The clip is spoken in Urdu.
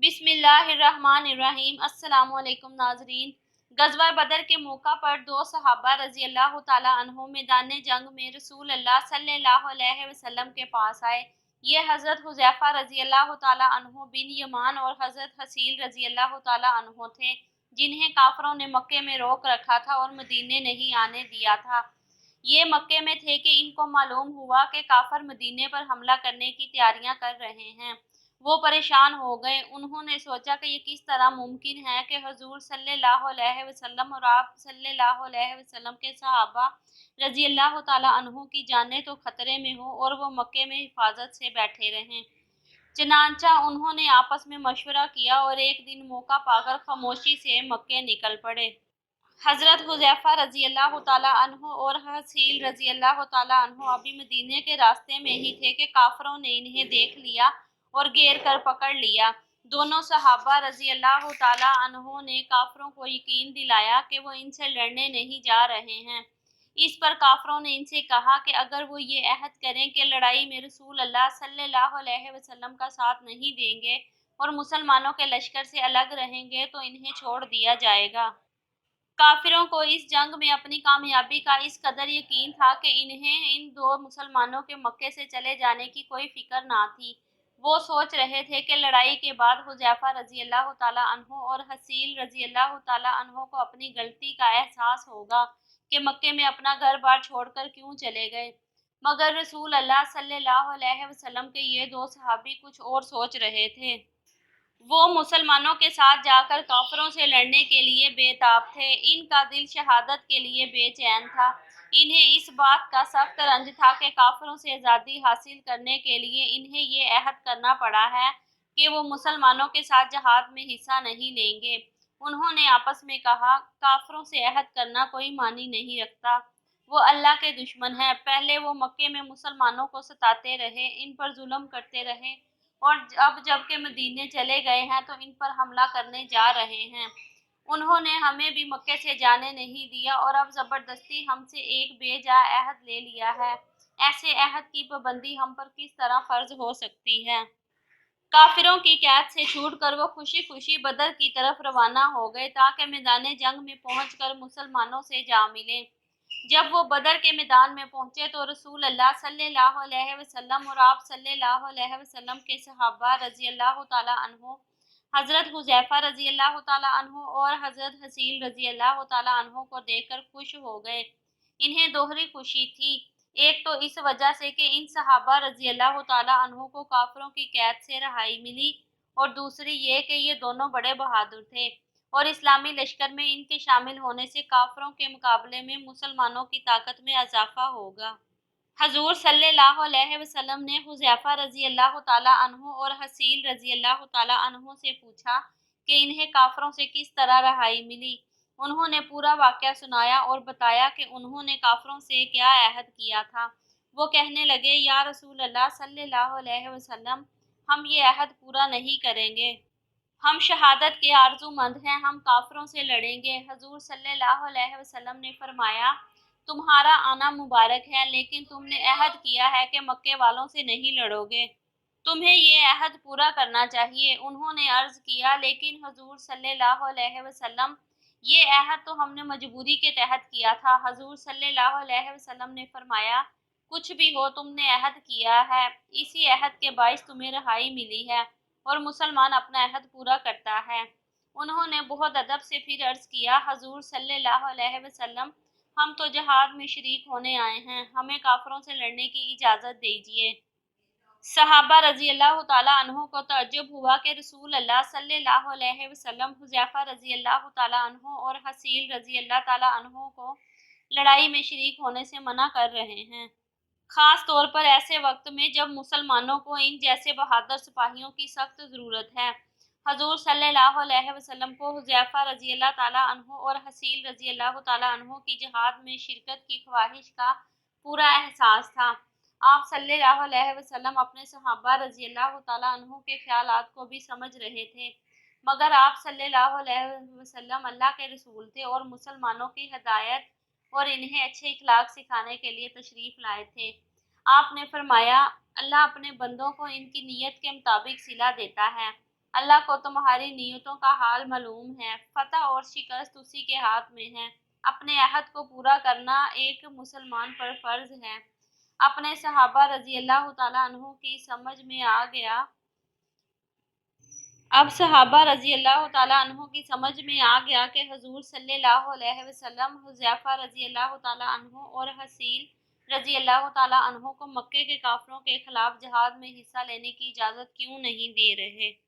بسم اللہ الرحمن الرحیم۔ السلام علیکم ناظرین۔ غزوہ بدر کے موقع پر دو صحابہ رضی اللہ تعالیٰ عنہ میدان جنگ میں رسول اللہ صلی اللہ علیہ وسلم کے پاس آئے۔ یہ حضرت حذیفہ رضی اللہ تعالیٰ عنہ بن یمان اور حضرت حصیل رضی اللہ تعالیٰ عنہ تھے، جنہیں کافروں نے مکے میں روک رکھا تھا اور مدینے نہیں آنے دیا تھا۔ یہ مکے میں تھے کہ ان کو معلوم ہوا کہ کافر مدینے پر حملہ کرنے کی تیاریاں کر رہے ہیں۔ وہ پریشان ہو گئے۔ انہوں نے سوچا کہ یہ کس طرح ممکن ہے کہ حضور صلی اللہ علیہ وسلم اور آپ صلی اللہ علیہ وسلم کے صحابہ رضی اللہ تعالیٰ عنہ کی جانیں تو خطرے میں ہوں اور وہ مکے میں حفاظت سے بیٹھے رہیں۔ چنانچہ انہوں نے آپس میں مشورہ کیا اور ایک دن موقع پا کر خاموشی سے مکے نکل پڑے۔ حضرت حذیفہ رضی اللہ تعالیٰ عنہ اور حصیل رضی اللہ تعالیٰ عنہ ابھی مدینے کے راستے میں ہی تھے کہ کافروں نے انہیں دیکھ لیا اور گھیر کر پکڑ لیا۔ دونوں صحابہ رضی اللہ تعالیٰ عنہ نے کافروں کو یقین دلایا کہ وہ ان سے لڑنے نہیں جا رہے ہیں۔ اس پر کافروں نے ان سے کہا کہ اگر وہ یہ عہد کریں کہ لڑائی میں رسول اللہ صلی اللہ علیہ وسلم کا ساتھ نہیں دیں گے اور مسلمانوں کے لشکر سے الگ رہیں گے تو انہیں چھوڑ دیا جائے گا۔ کافروں کو اس جنگ میں اپنی کامیابی کا اس قدر یقین تھا کہ انہیں ان دو مسلمانوں کے مکے سے چلے جانے کی کوئی فکر نہ تھی۔ وہ سوچ رہے تھے کہ لڑائی کے بعد حذیفہ رضی اللہ تعالیٰ عنہ اور حصیل رضی اللہ تعالیٰ عنہ کو اپنی غلطی کا احساس ہوگا کہ مکے میں اپنا گھر بار چھوڑ کر کیوں چلے گئے، مگر رسول اللہ صلی اللہ علیہ وسلم کے یہ دو صحابی کچھ اور سوچ رہے تھے۔ وہ مسلمانوں کے ساتھ جا کر کافروں سے لڑنے کے لیے بے تاب تھے۔ ان کا دل شہادت کے لیے بے چین تھا۔ انہیں اس بات کا سخت رنج تھا کہ کافروں سے آزادی حاصل کرنے کے لیے انہیں یہ عہد کرنا پڑا ہے کہ وہ مسلمانوں کے ساتھ جہاد میں حصہ نہیں لیں گے۔ انہوں نے آپس میں کہا، کافروں سے عہد کرنا کوئی معنی نہیں رکھتا۔ وہ اللہ کے دشمن ہیں۔ پہلے وہ مکے میں مسلمانوں کو ستاتے رہے، ان پر ظلم کرتے رہے، اور اب جب کہ مدینے چلے گئے ہیں تو ان پر حملہ کرنے جا رہے ہیں۔ انہوں نے ہمیں بھی مکے سے جانے نہیں دیا اور اب زبردستی ہم سے ایک بے جا عہد لے لیا ہے۔ ایسے عہد کی پابندی ہم پر کس طرح فرض ہو سکتی ہے؟ کافروں کی قید سے چھوٹ کر وہ خوشی خوشی بدر کی طرف روانہ ہو گئے تاکہ میدان جنگ میں پہنچ کر مسلمانوں سے جا ملیں۔ جب وہ بدر کے میدان میں پہنچے تو رسول اللہ صلی اللہ علیہ وسلم اور آپ صلی اللہ علیہ وسلم کے صحابہ رضی اللہ تعالیٰ عنہ حضرت حذیفہ رضی اللہ تعالیٰ عنہ اور حضرت حصیل رضی اللہ تعالیٰ عنہ کو دیکھ کر خوش ہو گئے۔ انہیں دوہری خوشی تھی، ایک تو اس وجہ سے کہ ان صحابہ رضی اللہ تعالیٰ عنہ کو کافروں کی قید سے رہائی ملی، اور دوسری یہ کہ یہ دونوں بڑے بہادر تھے اور اسلامی لشکر میں ان کے شامل ہونے سے کافروں کے مقابلے میں مسلمانوں کی طاقت میں اضافہ ہوگا۔ حضور صلی اللہ علیہ وسلم نے حذیفہ رضی اللہ تعالیٰ عنہ اور حصیل رضی اللہ تعالیٰ عنہ سے پوچھا کہ انہیں کافروں سے کس طرح رہائی ملی۔ انہوں نے پورا واقعہ سنایا اور بتایا کہ انہوں نے کافروں سے کیا عہد کیا تھا۔ وہ کہنے لگے، یا رسول اللہ صلی اللہ علیہ وسلم، ہم یہ عہد پورا نہیں کریں گے۔ ہم شہادت کے آرزو مند ہیں، ہم کافروں سے لڑیں گے۔ حضور صلی اللہ علیہ وسلم نے فرمایا، تمہارا آنا مبارک ہے، لیکن تم نے عہد کیا ہے کہ مکے والوں سے نہیں لڑو گے، تمہیں یہ عہد پورا کرنا چاہیے۔ انہوں نے عرض کیا، لیکن حضور صلی اللہ علیہ وسلم، یہ عہد تو ہم نے مجبوری کے تحت کیا تھا۔ حضور صلی اللہ علیہ وسلم نے فرمایا، کچھ بھی ہو تم نے عہد کیا ہے، اسی عہد کے باعث تمہیں رہائی ملی ہے، اور مسلمان اپنا عہد پورا کرتا ہے۔ انہوں نے بہت ادب سے پھر عرض کیا، حضور صلی اللہ علیہ وسلم، ہم تو جہاد میں شریک ہونے آئے ہیں، ہمیں کافروں سے لڑنے کی اجازت دیجیے۔ صحابہ رضی اللہ تعالیٰ عنہ کو تعجب ہوا کہ رسول اللہ صلی اللہ علیہ وسلم حذیفہ رضی اللہ تعالیٰ عنہ اور حصیل رضی اللہ تعالیٰ عنہ کو لڑائی میں شریک ہونے سے منع کر رہے ہیں، خاص طور پر ایسے وقت میں جب مسلمانوں کو ان جیسے بہادر سپاہیوں کی سخت ضرورت ہے۔ حضور صلی اللہ علیہ وسلم کو حذیفہ رضی اللہ تعالیٰ عنہ اور حصیل رضی اللہ تعالیٰ عنہ کی جہاد میں شرکت کی خواہش کا پورا احساس تھا۔ آپ صلی اللہ علیہ وسلم اپنے صحابہ رضی اللہ تعالیٰ عنہ کے خیالات کو بھی سمجھ رہے تھے، مگر آپ صلی اللہ علیہ وسلم اللہ کے رسول تھے اور مسلمانوں کی ہدایت اور انہیں اچھے اخلاق سکھانے کے لیے تشریف لائے تھے۔ آپ نے فرمایا، اللہ اپنے بندوں کو ان کی نیت کے مطابق صلہ دیتا ہے۔ اللہ کو تمہاری نیتوں کا حال معلوم ہے، فتح اور شکست اسی کے ہاتھ میں ہے۔ اپنے عہد کو پورا کرنا ایک مسلمان پر فرض ہے۔ اپنے صحابہ رضی اللہ تعالیٰ عنہ کی سمجھ میں آ گیا اب صحابہ رضی اللہ تعالیٰ عنہ کی سمجھ میں آ گیا کہ حضور صلی اللہ علیہ وسلم حذیفہ رضی اللہ تعالیٰ عنہ اور حسین رضی اللہ تعالیٰ عنہ کو مکے کے کافروں کے خلاف جہاد میں حصہ لینے کی اجازت کیوں نہیں دے رہے۔